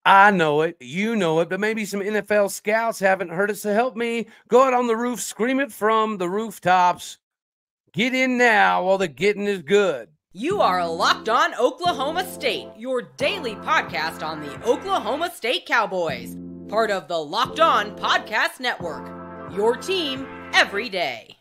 I know it, you know it, but maybe some NFL scouts haven't heard it. So help me go out on the roof, scream it from the rooftops. Get in now while the getting is good. You are Locked On Oklahoma State, your daily podcast on the Oklahoma State Cowboys, part of the Locked On Podcast Network, your team every day.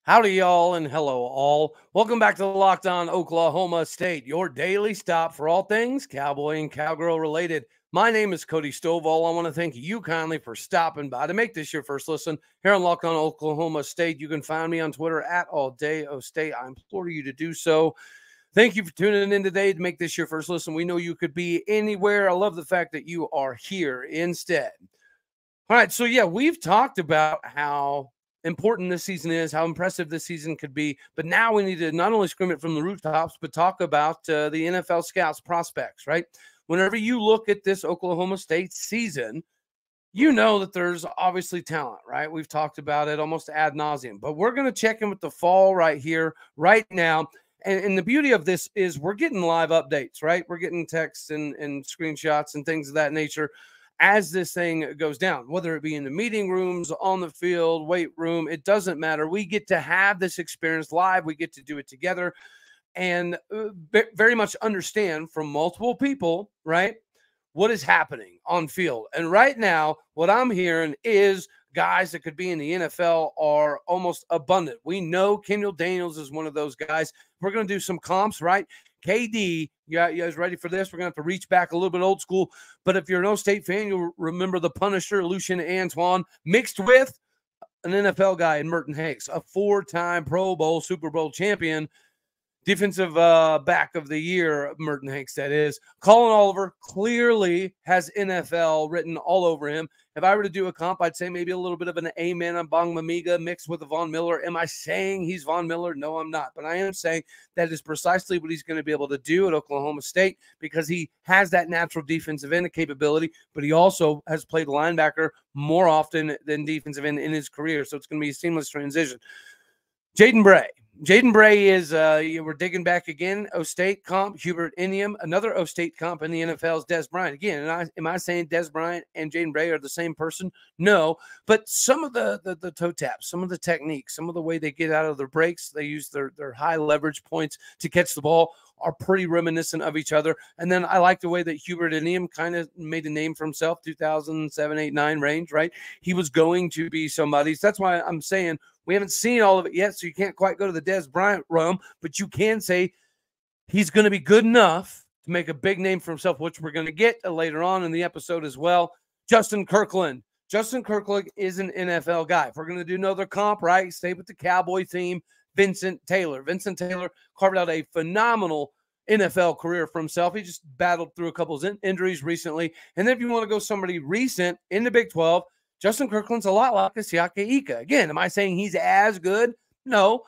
Howdy, y'all, and hello, all. Welcome back to Locked On Oklahoma State, your daily stop for all things Cowboy and Cowgirl related. My name is Cody Stovall. I want to thank you kindly for stopping by to make this your first listen here on Locked On Oklahoma State. You can find me on Twitter at AllDayOState. I implore you to do so. Thank you for tuning in today to make this your first listen. We know you could be anywhere. I love the fact that you are here instead. All right, so yeah, we've talked about how important this season is, how impressive this season could be. But now we need to not only scream it from the rooftops, but talk about the NFL scouts prospects, right? Whenever you look at this Oklahoma State season, you know that there's obviously talent, right? We've talked about it almost ad nauseum, but we're going to check in with the fall right here, right now. And the beauty of this is we're getting live updates, right? We're getting texts and screenshots and things of that nature as this thing goes down, whether it be in the meeting rooms, on the field, weight room, it doesn't matter. We get to have this experience live. We get to do it together and very much understand from multiple people, right, what is happening on field. And right now, what I'm hearing is guys that could be in the NFL are almost abundant. We know Kendal Daniels is one of those guys. We're going to do some comps, right? KD, you guys ready for this? We're going to have to reach back a little bit old school. But if you're an O State fan, you'll remember the Punisher, Lucian Antoine, mixed with an NFL guy in Merton Hanks, a four-time Pro Bowl, Super Bowl champion, defensive back of the year, Merton Hanks, that is. Colin Oliver clearly has NFL written all over him. If I were to do a comp, I'd say maybe a little bit of an Amen on Bong Mamiga mixed with a Von Miller. Am I saying he's Von Miller? No, I'm not. But I am saying that is precisely what he's going to be able to do at Oklahoma State because he has that natural defensive end capability, but he also has played linebacker more often than defensive end in his career. So it's going to be a seamless transition. Jaden Bray. Jaden Bray is, we're digging back again, O State comp, Hubert Inium. Another O State comp in the NFL is Des Bryant. Again, am I saying Des Bryant and Jaden Bray are the same person? No, but some of the toe taps, some of the techniques, some of the way they get out of their breaks, they use their high leverage points to catch the ball are pretty reminiscent of each other. And then I like the way that Hubert Inium kind of made a name for himself, 2007, 8, 9 range, right? He was going to be somebody. So that's why I'm saying we haven't seen all of it yet, so you can't quite go to the Des Bryant realm, but you can say he's going to be good enough to make a big name for himself, which we're going to get later on in the episode as well. Justin Kirkland. Justin Kirkland is an NFL guy. If we're going to do another comp, right, stay with the Cowboy theme, Vincent Taylor. Vincent Taylor carved out a phenomenal NFL career for himself. He just battled through a couple of injuries recently. And then if you want to go somebody recent in the Big 12, Justin Kirkland's a lot like Siaka Ika. Again, am I saying he's as good? No,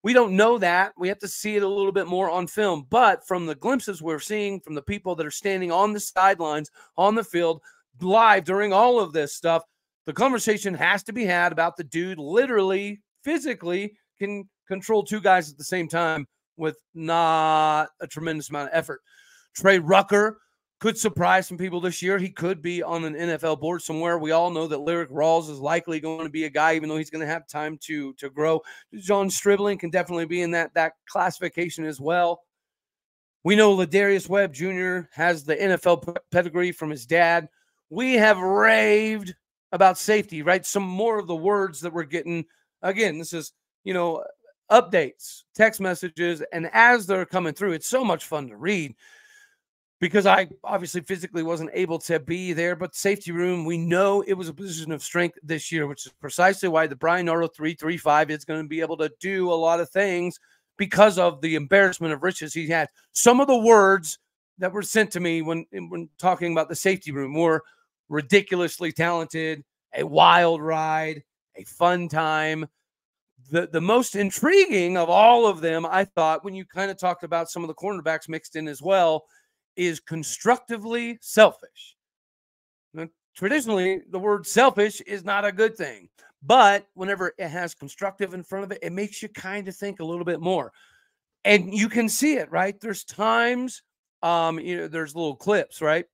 we don't know that. We have to see it a little bit more on film. But from the glimpses we're seeing from the people that are standing on the sidelines, on the field, live during all of this stuff, the conversation has to be had about the dude literally, physically can control two guys at the same time with not a tremendous amount of effort. Trey Rucker could surprise some people this year. He could be on an NFL board somewhere. We all know that Lyrik Rawls is likely going to be a guy, even though he's going to have time to grow. John Stribling can definitely be in that classification as well. We know Ladarius Webb Jr. has the NFL pedigree from his dad. We have raved about safety, right? Some more of the words that we're getting. Again, this is, updates, text messages, and as they're coming through, it's so much fun to read because I obviously physically wasn't able to be there, but safety room, we know it was a position of strength this year, which is precisely why the Brian Noro 335 is going to be able to do a lot of things because of the embarrassment of riches he had. Some of the words that were sent to me when talking about the safety room were ridiculously talented, a wild ride, a fun time, The most intriguing of all of them, I thought, when you kind of talked about some of the cornerbacks mixed in as well, is constructively selfish. Now, traditionally, the word selfish is not a good thing, but whenever it has constructive in front of it, it makes you kind of think a little bit more. And you can see it, right? There's times, there's little clips, right?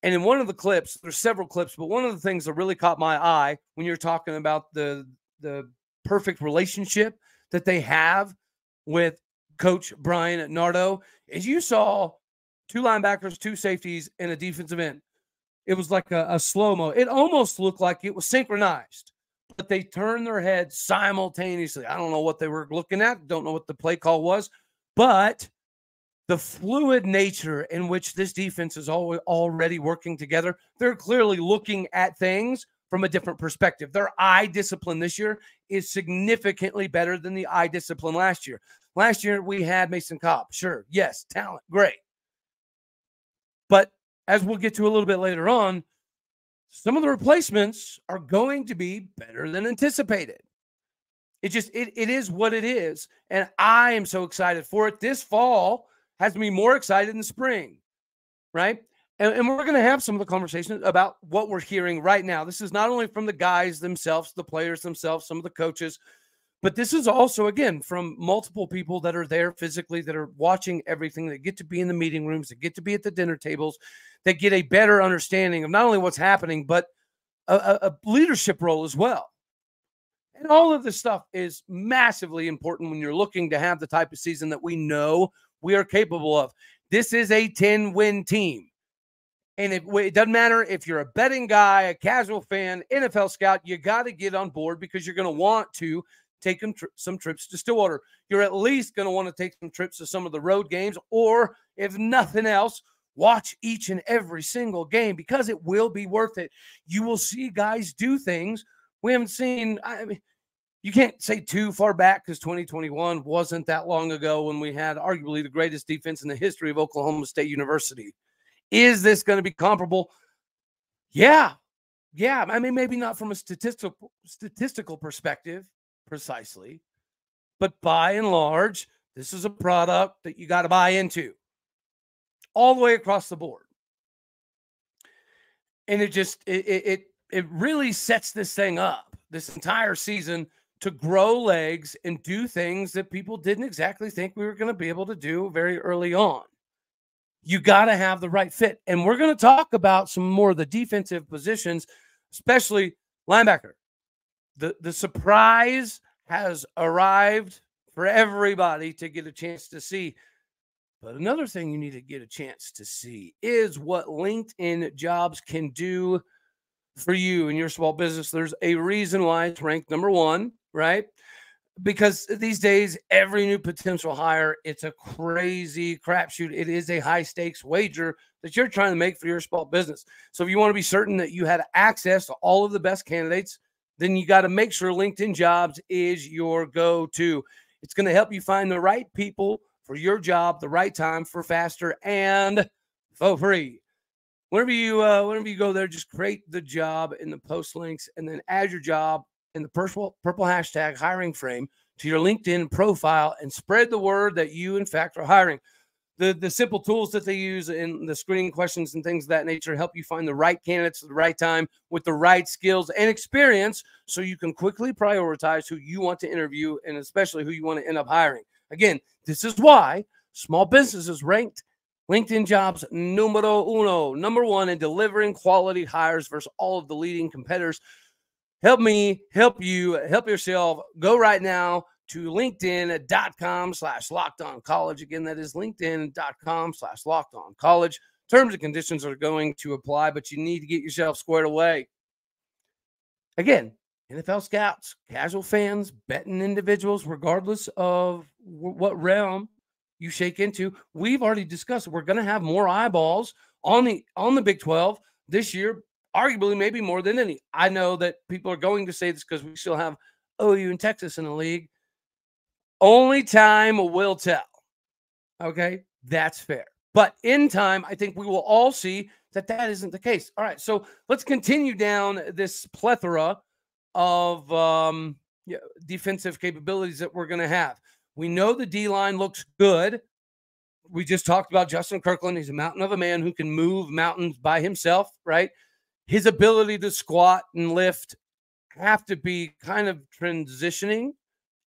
And in one of the clips, there's several clips, but one of the things that really caught my eye when you're talking about the perfect relationship that they have with Coach Brian Nardo is you saw 2 linebackers, 2 safeties, and a defensive end. It was like a slow-mo. It almost looked like it was synchronized, but they turned their heads simultaneously. I don't know what they were looking at. Don't know what the play call was, but the fluid nature in which this defense is already working together, they're clearly looking at things from a different perspective. Their eye discipline this year is significantly better than the eye discipline last year. Last year, we had Mason Cobb. Sure, yes, talent, great. But as we'll get to a little bit later on, some of the replacements are going to be better than anticipated. It is what it is. And I am so excited for it. This fall has me more excited than spring, right? And we're going to have some of the conversations about what we're hearing right now. This is not only from the guys themselves, the players themselves, some of the coaches, but this is also, again, from multiple people that are there physically, that are watching everything, that get to be in the meeting rooms, that get to be at the dinner tables, that get a better understanding of not only what's happening, but a leadership role as well. And all of this stuff is massively important when you're looking to have the type of season that we know we are capable of. This is a 10-win team. And it doesn't matter if you're a betting guy, a casual fan, NFL scout, you got to get on board because you're going to want to take some trips to Stillwater. You're at least going to want to take some trips to some of the road games, or if nothing else, watch each and every single game because it will be worth it. You will see guys do things we haven't seen. I mean, you can't say too far back because 2021 wasn't that long ago when we had arguably the greatest defense in the history of Oklahoma State University. Is this going to be comparable? Yeah. I mean, maybe not from a statistical perspective precisely, but by and large, this is a product that you got to buy into all the way across the board. And it really sets this thing up, this entire season, to grow legs and do things that people didn't exactly think we were going to be able to do very early on. You got to have the right fit. And we're going to talk about some more of the defensive positions, especially linebacker. The surprise has arrived for everybody to get a chance to see. But another thing you need to get a chance to see is what LinkedIn Jobs can do for you and your small business. There's a reason why it's ranked #1, right? Because these days, every new potential hire, it's a crazy crapshoot. It is a high-stakes wager that you're trying to make for your small business. So if you want to be certain that you have access to all of the best candidates, then you got to make sure LinkedIn Jobs is your go-to. It's going to help you find the right people for your job, the right time, for faster and for free. Whenever you go there, just create the job in the post links and then add your job in the purple hashtag hiring frame to your LinkedIn profile and spread the word that you, in fact, are hiring. The simple tools that they use in the screening questions and things of that nature help you find the right candidates at the right time with the right skills and experience so you can quickly prioritize who you want to interview and especially who you want to end up hiring. Again, this is why small businesses ranked LinkedIn Jobs #1 in delivering quality hires versus all of the leading competitors. Help me, help you, help yourself. Go right now to linkedin.com/lockedoncollege. Again, that is linkedin.com/lockedoncollege. Terms and conditions are going to apply, but you need to get yourself squared away. Again, NFL scouts, casual fans, betting individuals, regardless of what realm you shake into, we've already discussed we're going to have more eyeballs on the Big 12 this year, arguably maybe more than any. I know that people are going to say this because we still have OU and Texas in the league. Only time will tell. Okay, that's fair. But in time, I think we will all see that isn't the case. All right, so let's continue down this plethora of defensive capabilities that we're going to have. We know the D-line looks good. We just talked about Justin Kirkland. He's a mountain of a man who can move mountains by himself, right? His ability to squat and lift have to be kind of transitioning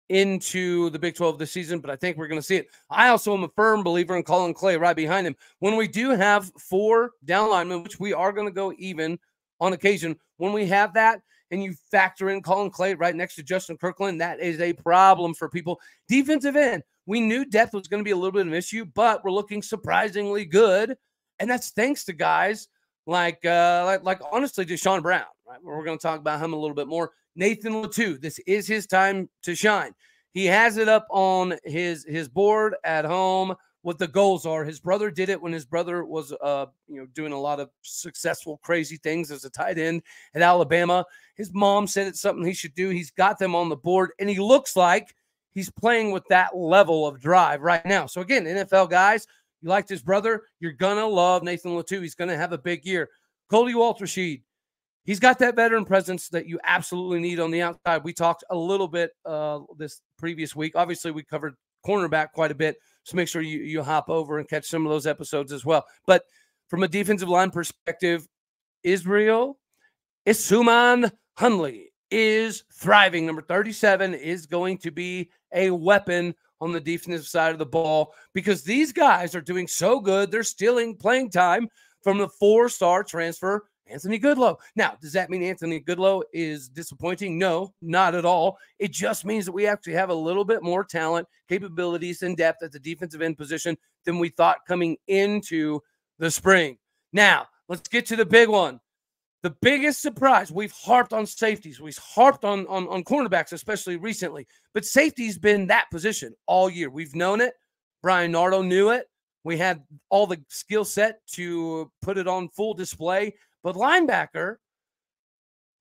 into the Big 12 this season, but I think we're going to see it. I also am a firm believer in Colin Clay right behind him. When we do have 4 down linemen, which we are going to go even on occasion, when we have that and you factor in Colin Clay right next to Justin Kirkland, that is a problem for people. Defensive end, we knew depth was going to be a little bit of an issue, but we're looking surprisingly good, and that's thanks to guys like honestly, DeSean Brown, right? We're going to talk about him a little bit more. Nathan Latu, this is his time to shine. He has it up on his board at home what the goals are. His brother did it when his brother was doing a lot of successful, crazy things as a tight end at Alabama. His mom said it's something he should do. He's got them on the board, and he looks like he's playing with that level of drive right now. So again, NFL guys, you liked his brother, you're gonna love Nathan Latu. He's gonna have a big year. Cody Walter-Sheed, he's got that veteran presence that you absolutely need on the outside. We talked a little bit this previous week. Obviously, we covered cornerback quite a bit, so make sure you hop over and catch some of those episodes as well. But from a defensive line perspective, Israel Isuman Hunley is thriving. Number 37 is going to be a weapon on the defensive side of the ball because these guys are doing so good. They're stealing playing time from the 4-star transfer, Anthony Goodlow. Now, does that mean Anthony Goodlow is disappointing? No, not at all. It just means that we actually have a little bit more talent, capabilities, and depth at the defensive end position than we thought coming into the spring. Now, let's get to the big one. The biggest surprise, we've harped on safeties. We've harped on cornerbacks, especially recently. But safety's been that position all year. We've known it. Brian Nardo knew it. We had all the skill set to put it on full display. But linebacker,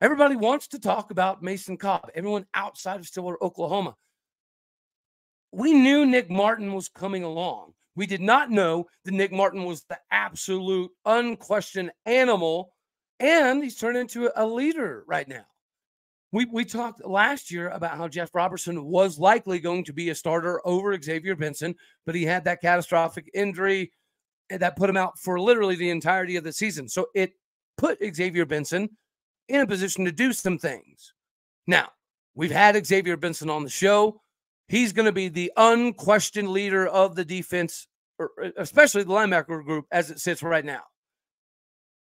everybody wants to talk about Mason Cobb. Everyone outside of Stillwater, Oklahoma. We knew Nick Martin was coming along. We did not know that Nick Martin was the absolute unquestioned animal, and he's turned into a leader right now. We talked last year about how Jeff Robertson was likely going to be a starter over Xavier Benson, but he had that catastrophic injury that put him out for literally the entirety of the season. So it put Xavier Benson in a position to do some things. Now, we've had Xavier Benson on the show. He's going to be the unquestioned leader of the defense, or especially the linebacker group as it sits right now.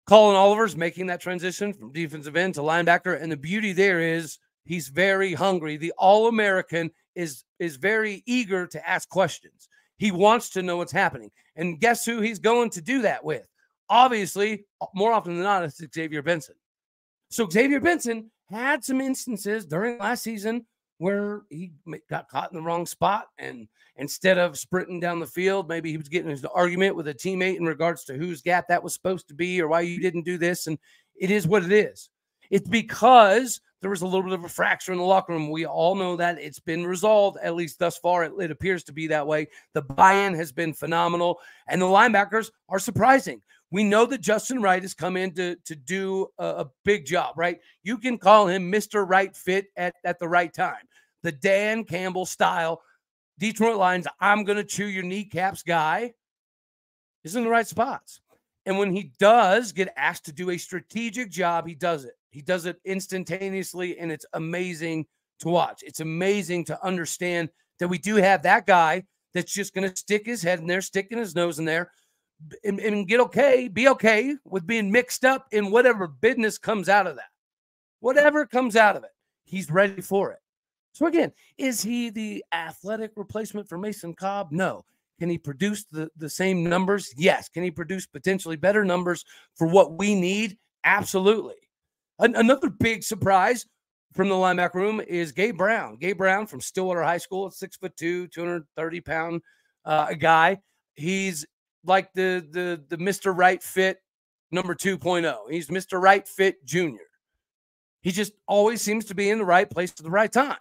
Colin Oliver's making that transition from defensive end to linebacker, and the beauty there is he's very hungry. The All-American is very eager to ask questions. He wants to know what's happening. And guess who he's going to do that with? Obviously, more often than not, it's Xavier Benson. So Xavier Benson had some instances during last season where he got caught in the wrong spot, and instead of sprinting down the field, maybe he was getting into an argument with a teammate in regards to whose gap that was supposed to be or why you didn't do this. And it is what it is. It's because there was a little bit of a fracture in the locker room. We all know that it's been resolved, at least thus far. It appears to be that way. The buy-in has been phenomenal, and the linebackers are surprising. We know that Justin Wright has come in to do a big job, right? You can call him Mr. Right Fit at the right time. The Dan Campbell style, Detroit Lions, I'm going to chew your kneecaps guy is in the right spots. And when he does get asked to do a strategic job, he does it. He does it instantaneously, and it's amazing to watch. It's amazing to understand that we do have that guy that's just going to stick his head in there, sticking his nose in there, and be okay with being mixed up in whatever business comes out of that. Whatever comes out of it, he's ready for it. So again, is he the athletic replacement for Mason Cobb? No. Can he produce the same numbers? Yes. Can he produce potentially better numbers for what we need? Absolutely. Another big surprise from the linebacker room is Gabe Brown. Gabe Brown from Stillwater High School, 6'2", 230-pound guy. He's like the Mr. Right Fit number 2.0. He's Mr. Right Fit Jr. He just always seems to be in the right place at the right time.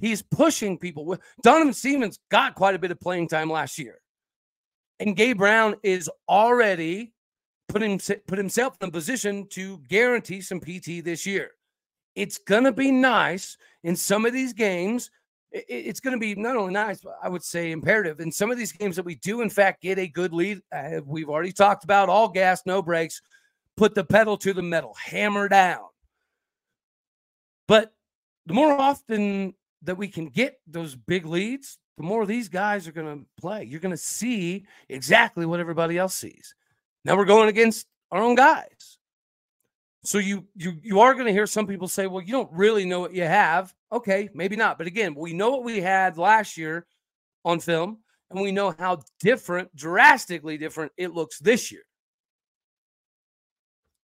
He's pushing people. Donovan Stevens got quite a bit of playing time last year. And Gabe Brown is already put himself in a position to guarantee some PT this year. It's going to be nice in some of these games. It's going to be not only nice, but I would say imperative in some of these games that we do, in fact, get a good lead. We've already talked about all gas, no brakes, put the pedal to the metal, hammer down. But the more often that we can get those big leads, the more these guys are going to play. You're going to see exactly what everybody else sees. Now we're going against our own guys. So you are going to hear some people say, well, you don't really know what you have. Okay, maybe not. But again, we know what we had last year on film, and we know how different, drastically different it looks this year.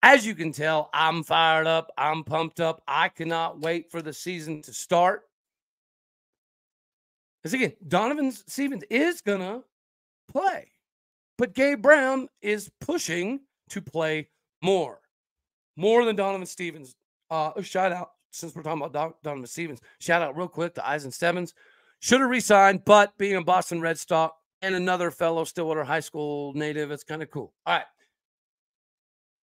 As you can tell, I'm fired up. I'm pumped up. I cannot wait for the season to start. Because again, Donovan Stevens is going to play. But Gabe Brown is pushing to play more than Donovan Stevens. Shout out, since we're talking about Donovan Stevens, shout out real quick to Eisen Stebbins. Should have re-signed, but being a Boston Red Sox and another fellow Stillwater High School native, it's kind of cool. All right.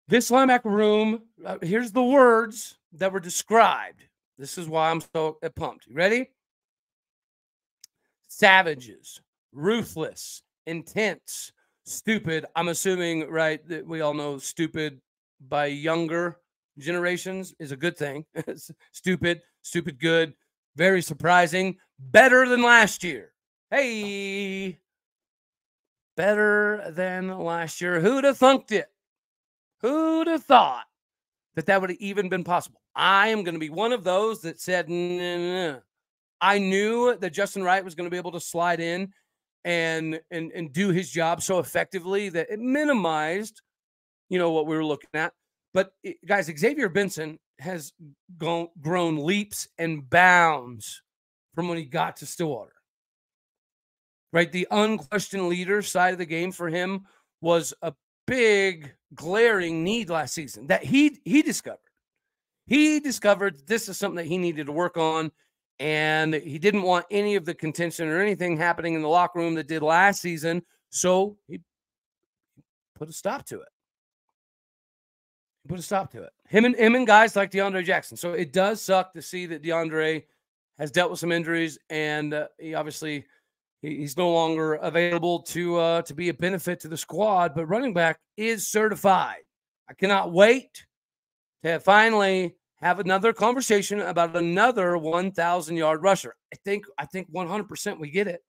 This linebacker room, here's the words that were described. This is why I'm so pumped. You ready? Savages, ruthless, intense, stupid. I'm assuming, right, that we all know stupid by younger generations is a good thing. Stupid good, very surprising, better than last year. Hey, better than last year. Who'd have thunked it? Who'd have thought that would have even been possible? I am going to be one of those that said, nah. I knew that Justin Wright was going to be able to slide in and do his job so effectively that it minimized, what we were looking at. But guys, Xavier Benson has grown leaps and bounds from when he got to Stillwater. Right? The unquestioned leader side of the game for him was a big, glaring need last season that he discovered. He discovered this is something that he needed to work on, and he didn't want any of the contention or anything happening in the locker room that did last season, so he put a stop to it. Him and guys like DeAndre Jackson. So it does suck to see that DeAndre has dealt with some injuries, and he's no longer available to be a benefit to the squad. But running back is certified. I cannot wait to finally have another conversation about another 1,000-yard rusher. I think 100% we get it.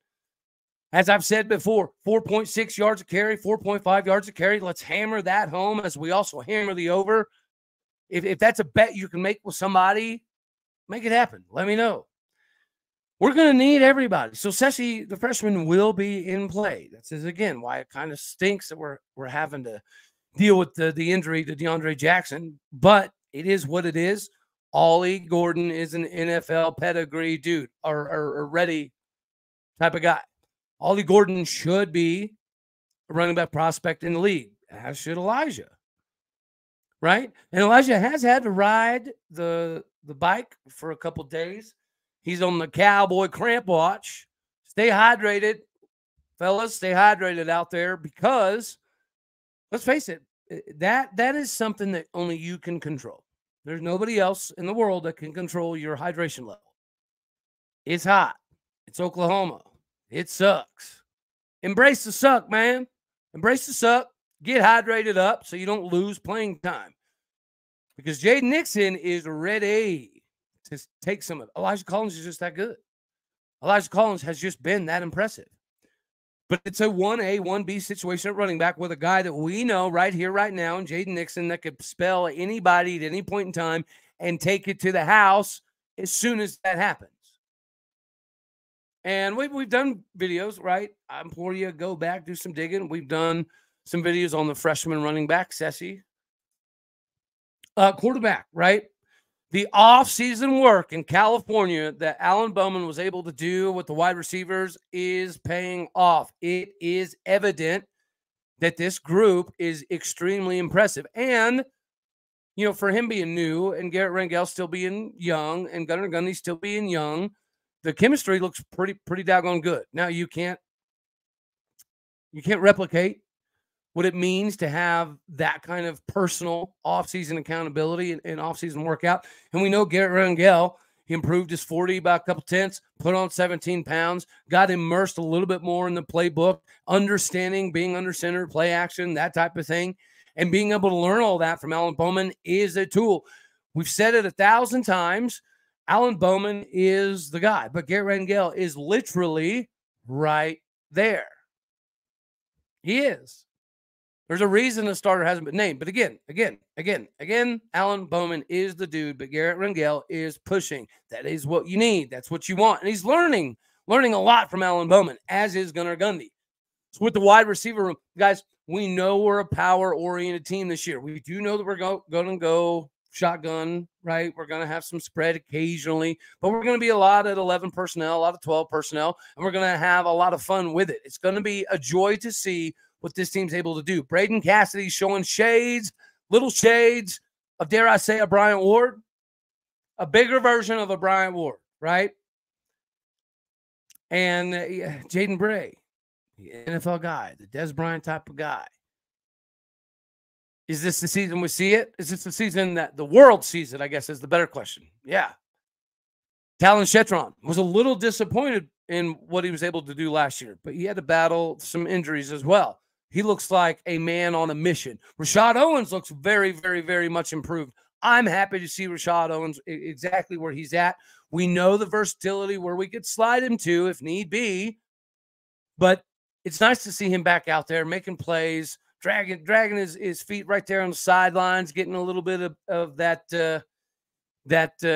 As I've said before, 4.6 yards a carry, 4.5 yards a carry. Let's hammer that home as we also hammer the over. If that's a bet you can make with somebody, make it happen. Let me know. We're going to need everybody. So Sessi, the freshman, will be in play. That's again why it kind of stinks that we're having to deal with the injury to DeAndre Jackson. But it is what it is. Ollie Gordon is an NFL pedigree dude or ready type of guy. Ollie Gordon should be a running back prospect in the league, as should Elijah. Right? And Elijah has had to ride the bike for a couple days. He's on the Cowboy cramp watch. Stay hydrated, fellas. Stay hydrated out there because, let's face it, that is something that only you can control. There's nobody else in the world that can control your hydration level. It's hot. It's Oklahoma. It sucks. Embrace the suck, man. Embrace the suck. Get hydrated up so you don't lose playing time. Because Jaden Nixon is ready to take some of it. Elijah Collins is just that good. Elijah Collins has just been that impressive. But it's a 1A, 1B situation at running back with a guy that we know right here, right now, and Jaden Nixon, that could spell anybody at any point in time and take it to the house as soon as that happens. And we've done videos, right? I'm for you. Go back, do some digging. We've done some videos on the freshman running back, Sessi. Quarterback, right? The off-season work in California that Alan Bowman was able to do with the wide receivers is paying off. It is evident that this group is extremely impressive. And, for him being new and Garrett Rangel still being young and Gunnar Gundy still being young, the chemistry looks pretty daggone good. Now, you can't replicate what it means to have that kind of personal offseason accountability and offseason workout. And we know Garrett Rangel, he improved his 40 by a couple tenths, put on 17 pounds, got immersed a little bit more in the playbook, understanding being under center, play action, that type of thing. And being able to learn all that from Alan Bowman is a tool. We've said it 1,000 times. Alan Bowman is the guy, but Garrett Rangel is literally right there. He is. There's a reason the starter hasn't been named. But again, Alan Bowman is the dude, but Garrett Rangel is pushing. That is what you need. That's what you want. And he's learning a lot from Alan Bowman, as is Gunnar Gundy. So with the wide receiver room, guys, we know we're a power-oriented team this year. We do know that we're going to go shotgun, right? We're going to have some spread occasionally, but we're going to be a lot at 11 personnel, a lot of 12 personnel, and we're going to have a lot of fun with it. It's going to be a joy to see what this team's able to do. Braden Cassidy's showing little shades of, dare I say, a Bryant Ward, a bigger version of a Bryant Ward, right? And Jaden Bray, the NFL guy, the Des Bryant type of guy. Is this the season we see it? Is this the season that the world sees it, I guess, is the better question. Yeah. Talon Shetron was a little disappointed in what he was able to do last year, but he had to battle some injuries as well. He looks like a man on a mission. Rashad Owens looks very, very, very much improved. I'm happy to see Rashad Owens exactly where he's at. We know the versatility where we could slide him to if need be, but it's nice to see him back out there making plays, dragging his feet right there on the sidelines, getting a little bit of that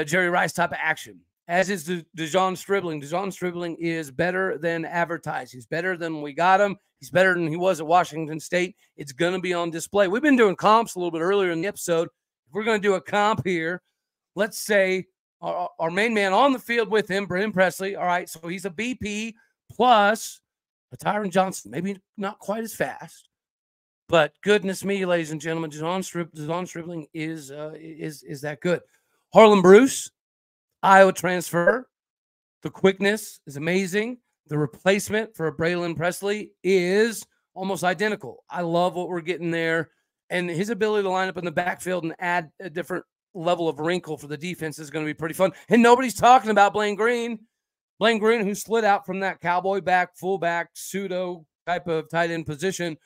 Jerry Rice type of action, as is DeSean Stribling. DeSean Stribling is better than advertised. He's better than we got him. He's better than he was at Washington State. It's going to be on display. We've been doing comps a little bit earlier in the episode. If we're going to do a comp here, let's say our main man on the field with him, Brennan Presley. All right, so he's a BP plus a Tyron Johnson. Maybe not quite as fast. But goodness me, ladies and gentlemen, DeSean Stribling is that good. Harlan Bruce, Iowa transfer. The quickness is amazing. The replacement for Brennan Presley is almost identical. I love what we're getting there. And his ability to line up in the backfield and add a different level of wrinkle for the defense is going to be pretty fun. And nobody's talking about Blaine Green. Blaine Green, who slid out from that cowboy back, fullback, pseudo type of tight end position.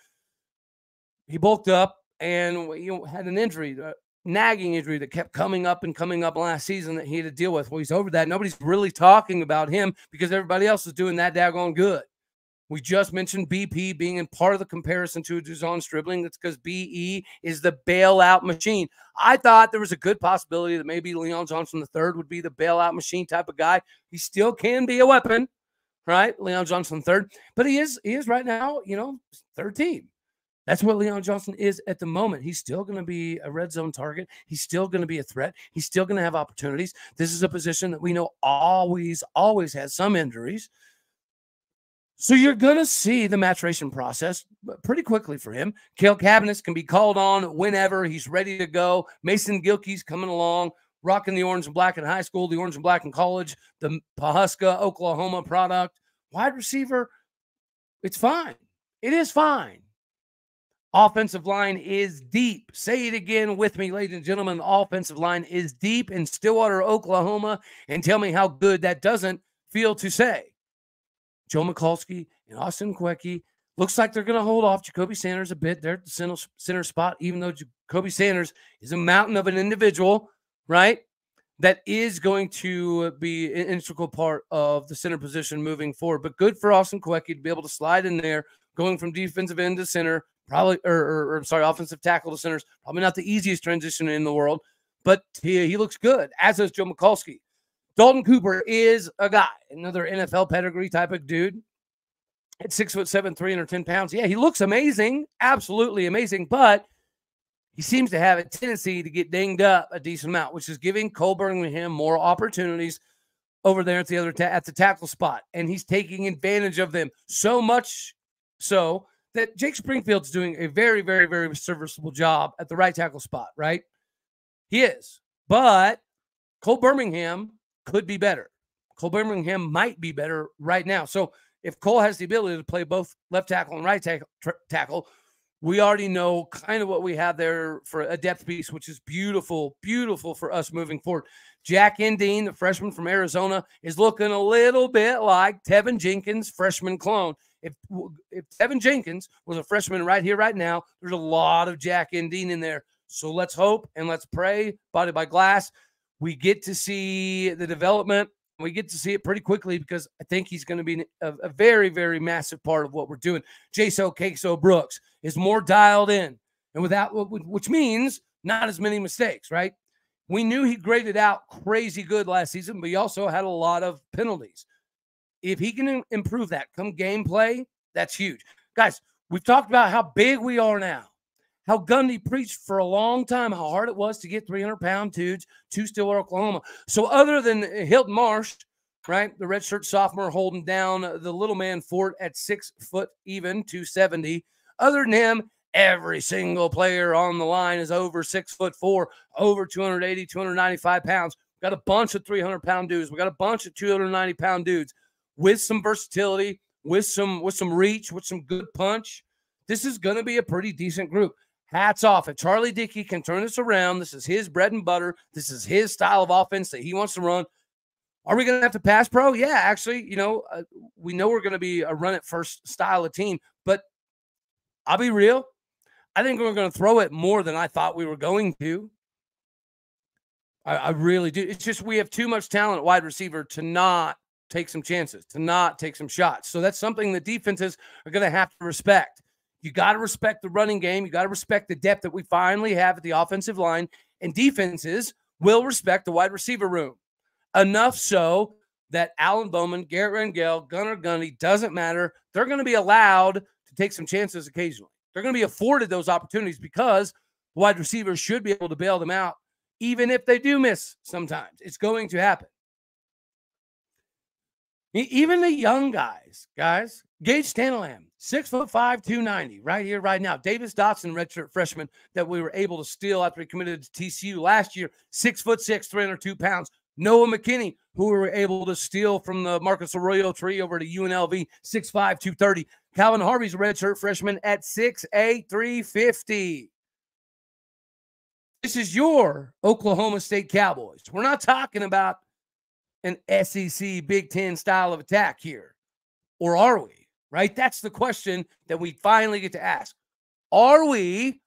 He bulked up and had an injury, a nagging injury that kept coming up last season that he had to deal with. Well, he's over that. Nobody's really talking about him because everybody else is doing that daggone good. We just mentioned BP being in part of the comparison to DeSean Stribling. That's because BE is the bailout machine. I thought there was a good possibility that maybe Leon Johnson III would be the bailout machine type of guy. He still can be a weapon, right? Leon Johnson III. But he is right now, third team. That's what Leon Johnson is at the moment. He's still going to be a red zone target. He's still going to be a threat. He's still going to have opportunities. This is a position that we know always has some injuries. So you're going to see the maturation process pretty quickly for him. Cale Cabinets can be called on whenever he's ready to go. Mason Gilkey's coming along, rocking the orange and black in high school, the orange and black in college, the Pahuska, Oklahoma product. Wide receiver, it's fine. It is fine. Offensive line is deep. Say it again with me, ladies and gentlemen. The offensive line is deep in Stillwater, Oklahoma, and tell me how good that doesn't feel to say. Joe Mikulski and Austin Kweki looks like they're going to hold off Jacoby Sanders a bit there at the center spot, even though Jacoby Sanders is a mountain of an individual, right? That is going to be an integral part of the center position moving forward. But good for Austin Kweki to be able to slide in there, going from defensive end to center. Probably, offensive tackle to centers. Probably not the easiest transition in the world, but he looks good, as does Joe Mikulski. Dalton Cooper is a guy, another NFL pedigree type of dude. At 6'7", 310 pounds. Yeah, he looks amazing, absolutely amazing, but he seems to have a tendency to get dinged up a decent amount, which is giving Cole Birmingham more opportunities over there at the tackle spot, and he's taking advantage of them so much so that Jake Springfield's doing a very, very, very serviceable job at the right tackle spot, right? He is. But Cole Birmingham could be better. Cole Birmingham might be better right now. So if Cole has the ability to play both left tackle and right tackle, We already know kind of what we have there for a depth piece, which is beautiful, beautiful for us moving forward. Jack Endine, the freshman from Arizona, is looking a little bit like Tevin Jenkins' freshman clone. If Tevin Jenkins was a freshman right here, right now, there's a lot of Jack Endine in there. So let's hope and let's pray, body by glass, we get to see the development. We get to see it pretty quickly because I think he's going to be a very, very massive part of what we're doing. Jaso Queso Brooks is more dialed in, and without, which means not as many mistakes, right? We knew he graded out crazy good last season, but he also had a lot of penalties. If he can improve that come gameplay, that's huge. Guys, we've talked about how big we are now, how Gundy preached for a long time how hard it was to get 300-pound dudes to Stillwater, Oklahoma. So other than Hilton Marsh, right, the redshirt sophomore holding down the little man fort at 6 foot even, 270, other than him, every single player on the line is over 6'4", over 280, 295 pounds. Got a bunch of 300-pound dudes. We got a bunch of 290-pound dudes with some versatility, with some reach, with some good punch. This is going to be a pretty decent group. Hats off. If Charlie Dickey can turn this around, this is his bread and butter. This is his style of offense that he wants to run. Are we going to have to pass pro? Yeah, actually, we know we're going to be a run-it-first style of team. But I'll be real. I think we're going to throw it more than I thought we were going to. I really do. It's just we have too much talent at wide receiver to not take some chances, to not take some shots. So that's something the defenses are going to have to respect. You got to respect the running game. You got to respect the depth that we finally have at the offensive line. And defenses will respect the wide receiver room. Enough so that Alan Bowman, Garrett Rangel, Gunnar Gundy, doesn't matter. They're going to be allowed to take some chances occasionally. They're going to be afforded those opportunities because the wide receivers should be able to bail them out, even if they do miss sometimes. It's going to happen. Even the young guys, Gage Stanilam, 6'5", 290, right here, right now. Davis Dotson, redshirt freshman that we were able to steal after he committed to TCU last year, 6'6", 302 pounds. Noah McKinney, who we were able to steal from the Marcus Arroyo tree over to UNLV, 6'5", 230. Calvin Harvey's a redshirt freshman at 6'8", 350. This is your Oklahoma State Cowboys. We're not talking about an SEC Big Ten style of attack here. Or are we? Right? That's the question that we finally get to ask. Are we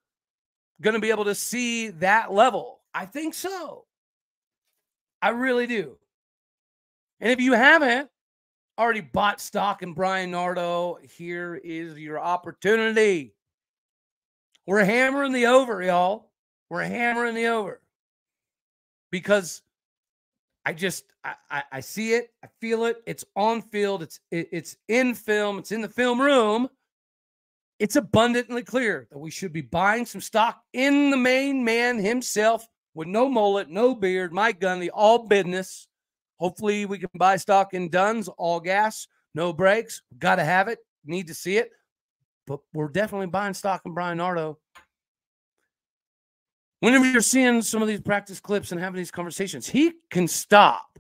going to be able to see that level? I think so. I really do. And if you haven't already bought stock in Brian Nardo, here is your opportunity. We're hammering the over, y'all. We're hammering the over. Because I see it. I feel it. It's on field. It's in film. It's in the film room. It's abundantly clear that we should be buying some stock in the main man himself with no mullet, no beard, Mike Gundy, all business. Hopefully we can buy stock in Dunn's, all gas, no brakes. Got to have it. Need to see it. But we're definitely buying stock in Brian Nardo. Whenever you're seeing some of these practice clips and having these conversations, he can stop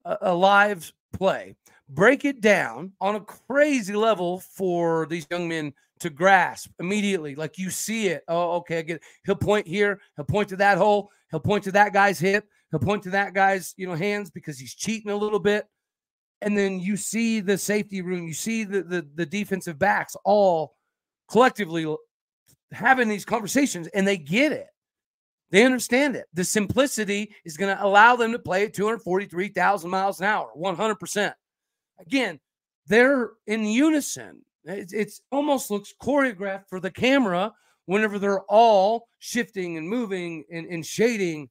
a live play, break it down on a crazy level for these young men to grasp immediately. Like you see it. Oh, okay, I get it. He'll point here. He'll point to that hole. He'll point to that guy's hip. He'll point to that guy's, hands because he's cheating a little bit. And then you see the safety room. You see the defensive backs all collectively having these conversations, and they get it. They understand it. The simplicity is going to allow them to play at 243,000 miles an hour, 100%. Again, they're in unison. It almost looks choreographed for the camera whenever they're all shifting and moving and shading.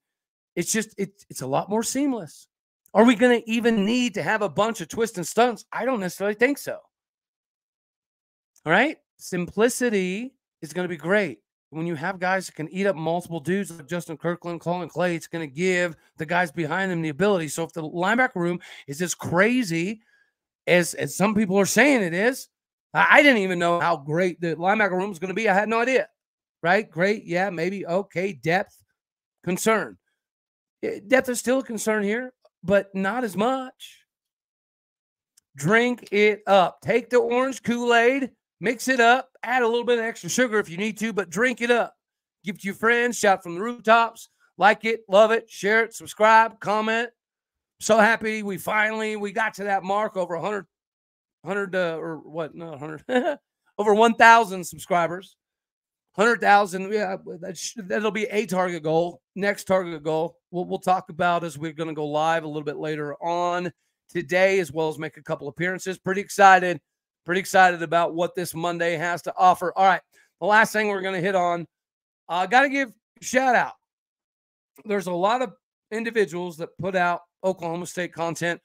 It's just, it's a lot more seamless. Are we going to even need to have a bunch of twists and stunts? I don't necessarily think so. All right? Simplicity is going to be great. When you have guys that can eat up multiple dudes like Justin Kirkland, Colin Clay, it's going to give the guys behind them the ability. So if the linebacker room is as crazy as some people are saying it is, I didn't even know how great the linebacker room was going to be. I had no idea. Right? Great. Yeah, maybe. Okay. Depth, concern. Depth is still a concern here, but not as much. Drink it up. Take the orange Kool-Aid Mix it up. Add a little bit of extra sugar if you need to, but drink it up. Give it to your friends. Shout from the rooftops. Like it, love it, share it, subscribe, comment. So happy we got to that mark over 100 or what? No, 100 over 1,000 subscribers. 100,000. Yeah, that'll be a target goal. Next target goal, we'll talk about as we're going to go live a little bit later on today, as well as make a couple appearances. Pretty excited about what this Monday has to offer. All right, the last thing we're going to hit on, got to give a shout out. There's a lot of individuals that put out Oklahoma State content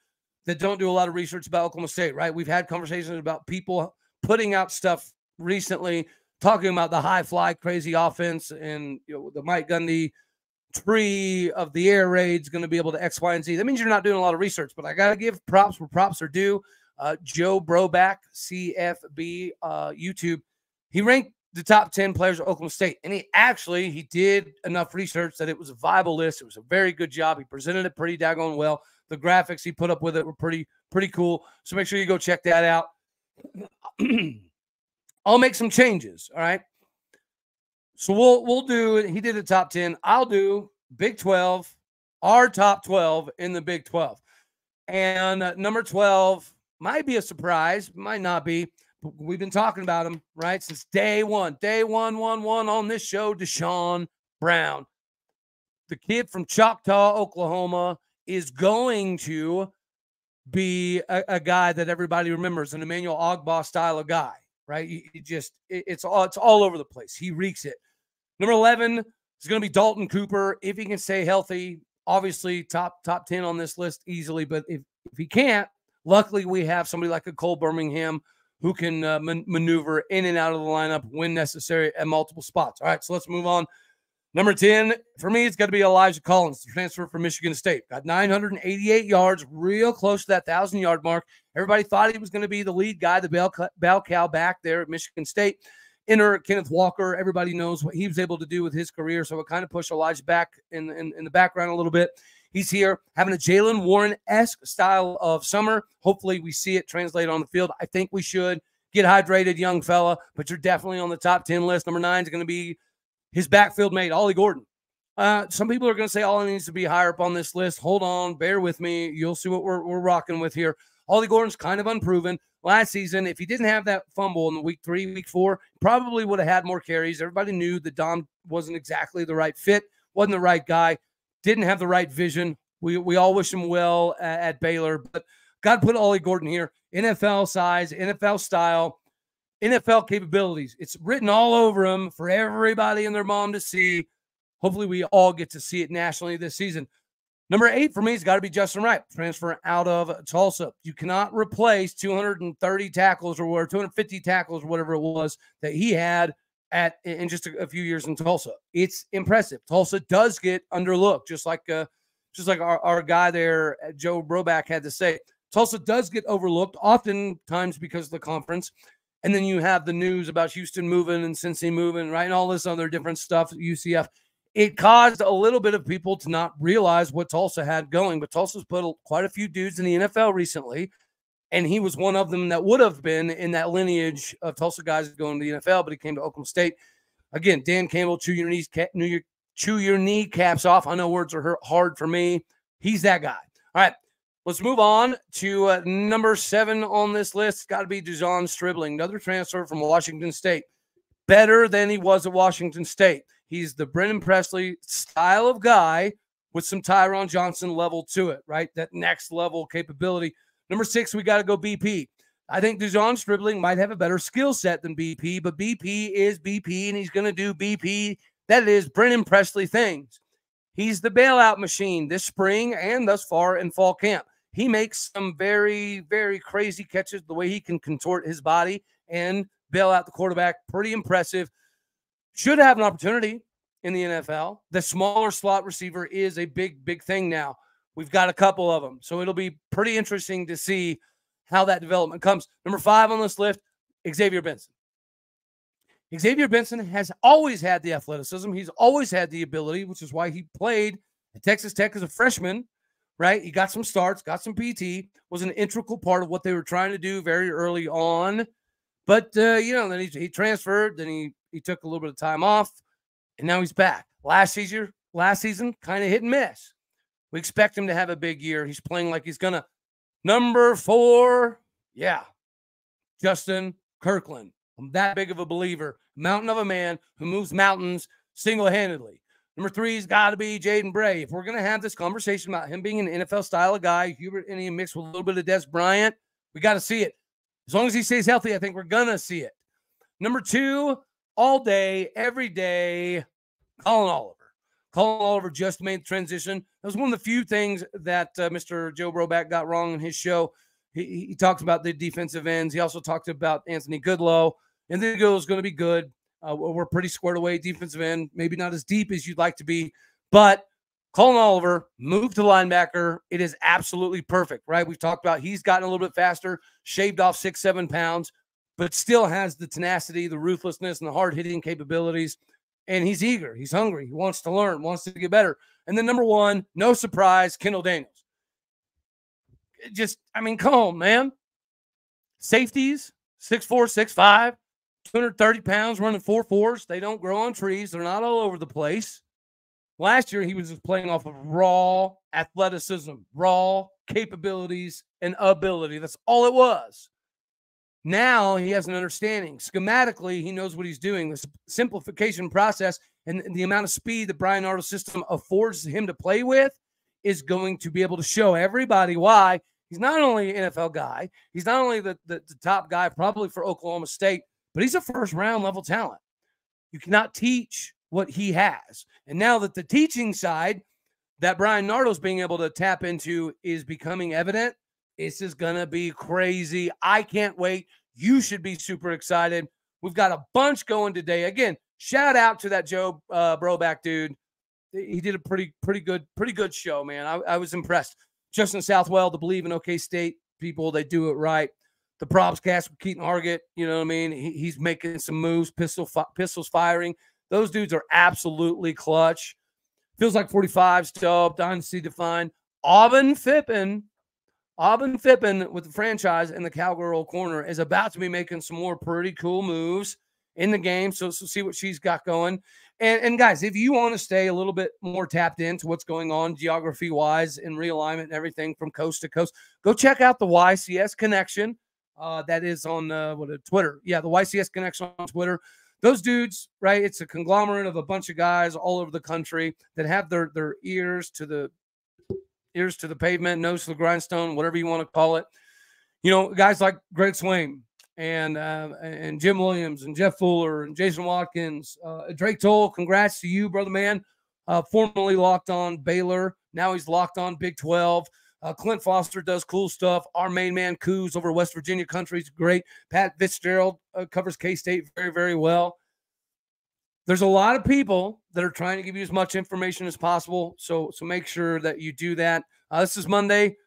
that don't do a lot of research about Oklahoma State, right? We've had conversations about people putting out stuff recently, talking about the high fly, crazy offense, and the Mike Gundy tree of the air raid's going to be able to X, Y, and Z. That means you're not doing a lot of research, but I got to give props where props are due. Joe Broback, CFB, YouTube, he ranked the top 10 players at Oklahoma State, and he did enough research that it was a viable list. It was a very good job. He presented it pretty daggone well. The graphics he put up with it were pretty cool. So make sure you go check that out. I'll make some changes. All right. So we'll do, he did the top 10. I'll do Big 12, our top 12 in the Big 12. And number 12 might be a surprise, might not be. But we've been talking about him, right, since day one on this show, DeSean Brown. The kid from Choctaw, Oklahoma, is going to be a guy that everybody remembers, an Emmanuel Ogbah style of guy, right? It's all over the place. He reeks it. Number 11 is going to be Dalton Cooper. If he can stay healthy, obviously top 10 on this list easily. But if he can't, luckily we have somebody like a Cole Birmingham who can maneuver in and out of the lineup when necessary at multiple spots. All right, so let's move on. Number 10, for me, it's got to be Elijah Collins, the transfer from Michigan State. Got 988 yards, real close to that 1,000-yard mark. Everybody thought he was going to be the lead guy, the bell cow back there at Michigan State. Enter Kenneth Walker. Everybody knows what he was able to do with his career, so it kind of pushed Elijah back in the background a little bit. He's here having a Jalen Warren-esque style of summer. Hopefully we see it translate on the field. I think we should. Get hydrated, young fella, but you're definitely on the top 10 list. Number 9 is going to be his backfield mate, Ollie Gordon. Some people are going to say Ollie needs to be higher up on this list. Hold on. Bear with me. You'll see what we're rocking with here. Ollie Gordon's kind of unproven. Last season, if he didn't have that fumble in the week 3, week 4, probably would have had more carries. Everybody knew that Don wasn't exactly the right fit, wasn't the right guy, didn't have the right vision. We all wish him well at Baylor, but got to put Ollie Gordon here. NFL size, NFL style, NFL capabilities. It's written all over him for everybody and their mom to see. Hopefully we all get to see it nationally this season. Number 8 for me has got to be Justin Wright, transfer out of Tulsa. You cannot replace 230 tackles or 250 tackles or whatever it was that he had in just a few years in Tulsa. It's impressive. Tulsa does get underlooked, just like our guy there, Joe Broback, had to say. Tulsa does get overlooked, oftentimes because of the conference. And then you have the news about Houston moving and Cincy moving, right? And all this other different stuff, UCF. It caused a little bit of people to not realize what Tulsa had going. But Tulsa's put quite a few dudes in the NFL recently. And he was one of them that would have been in that lineage of Tulsa guys going to the NFL, but he came to Oklahoma State. Again, Dan Campbell, chew your kneecaps off. I know words are hard for me. He's that guy. All right. Let's move on to number 7 on this list. It's got to be De'Zhaun Stribling, another transfer from Washington State. Better than he was at Washington State. He's the Brennan Presley style of guy with some Tyron Johnson level to it, right? That next level capability. Number 6, we got to go BP. I think De'Zhaun Stribling might have a better skill set than BP, but BP is BP, and he's going to do BP. That is Brennan Presley things. He's the bailout machine this spring and thus far in fall camp. He makes some very, very crazy catches. The way he can contort his body and bail out the quarterback, pretty impressive. Should have an opportunity in the NFL. The smaller slot receiver is a big, big thing now. We've got a couple of them. So it'll be pretty interesting to see how that development comes. Number 5 on this list, Xavier Benson. Xavier Benson has always had the athleticism. He's always had the ability, which is why he played at Texas Tech as a freshman, right? He got some starts, got some PT, was an integral part of what they were trying to do very early on. But, then he transferred. Then he took a little bit of time off, and now he's back. Last season, kind of hit and miss. We expect him to have a big year. He's playing like he's going to. Number 4, Justin Kirkland. I'm that big of a believer. Mountain of a man who moves mountains single-handedly. Number 3's got to be Jaden Bray. If we're going to have this conversation about him being an NFL style of guy, Hubert Indian mixed with a little bit of Des Bryant, we got to see it. As long as he stays healthy, I think we're going to see it. Number 2, all day, every day, Colin Oliver. Colin Oliver just made the transition. That was one of the few things that Mr. Joe Broback got wrong in his show. He talks about the defensive ends. He also talked about Anthony Goodlow. And then Goodlow's going to be good. We're pretty squared away defensive end. Maybe not as deep as you'd like to be. But Colin Oliver moved to linebacker. It is absolutely perfect, right? We've talked about he's gotten a little bit faster, shaved off 6-7 pounds, but still has the tenacity, the ruthlessness, and the hard-hitting capabilities. And he's eager. He's hungry. He wants to learn, wants to get better. And then number 1, no surprise, Kendal Daniels. Come on, man. Safeties, 6'4", 6'5", 230 pounds, running 4.4s. They don't grow on trees. They're not all over the place. Last year, he was just playing off of raw athleticism, raw capabilities, and ability. That's all it was. Now he has an understanding. Schematically, he knows what he's doing. The simplification process and the amount of speed that Brian Ardo's system affords him to play with is going to be able to show everybody why he's not only an NFL guy, he's not only the top guy probably for Oklahoma State, but he's a first-round level talent. You cannot teach what he has. And now that the teaching side that Brian Nardo's being able to tap into is becoming evident, this is going to be crazy. I can't wait. You should be super excited. We've got a bunch going today. Again, shout out to that Joe Broback dude. He did a pretty good show, man. I was impressed. Justin Southwell, the Believe in OK State people, they do it right. The props cast with Keaton Hargett, you know what I mean? He's making some moves, pistols firing. Those dudes are absolutely clutch. Feels like 45 stub, dynasty defined. Auburn Fippen with the franchise and the Cowgirl corner is about to be making some more pretty cool moves in the game. So see what she's got going. And guys, if you want to stay a little bit more tapped into what's going on geography-wise and realignment and everything from coast to coast, go check out the YCS Connection. That is on Twitter. Yeah, the YCS Connection on Twitter. Those dudes, right? It's a conglomerate of a bunch of guys all over the country that have their ears to the pavement, nose to the grindstone, whatever you want to call it. You know, guys like Greg Swain and Jim Williams and Jeff Fuller and Jason Watkins, Drake Toll. Congrats to you, brother man. Formerly locked on Baylor, now he's locked on Big 12. Clint Foster does cool stuff. Our main man, Coos, over West Virginia country, is great. Pat Fitzgerald covers K-State very, very well. There's a lot of people that are trying to give you as much information as possible, so make sure that you do that. This is Monday.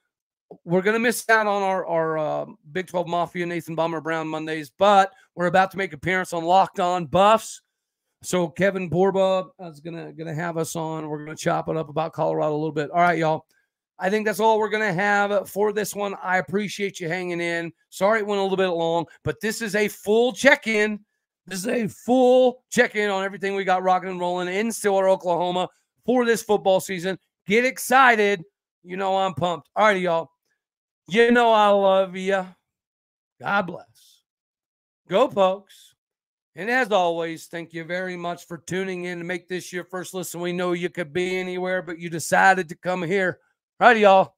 We're going to miss out on our Big 12 Mafia Nathan Bomber Brown Mondays, but we're about to make an appearance on Locked On Buffs. So Kevin Borba is gonna have us on. We're going to chop it up about Colorado a little bit. All right, y'all. I think that's all we're going to have for this one. I appreciate you hanging in. Sorry it went a little bit long, but this is a full check-in. This is a full check-in on everything we got rocking and rolling in Stillwater, Oklahoma for this football season. Get excited. You know I'm pumped. All right, y'all. You know I love you. God bless. Go, folks. And as always, thank you very much for tuning in to make this your first listen. We know you could be anywhere, but you decided to come here. All right, y'all.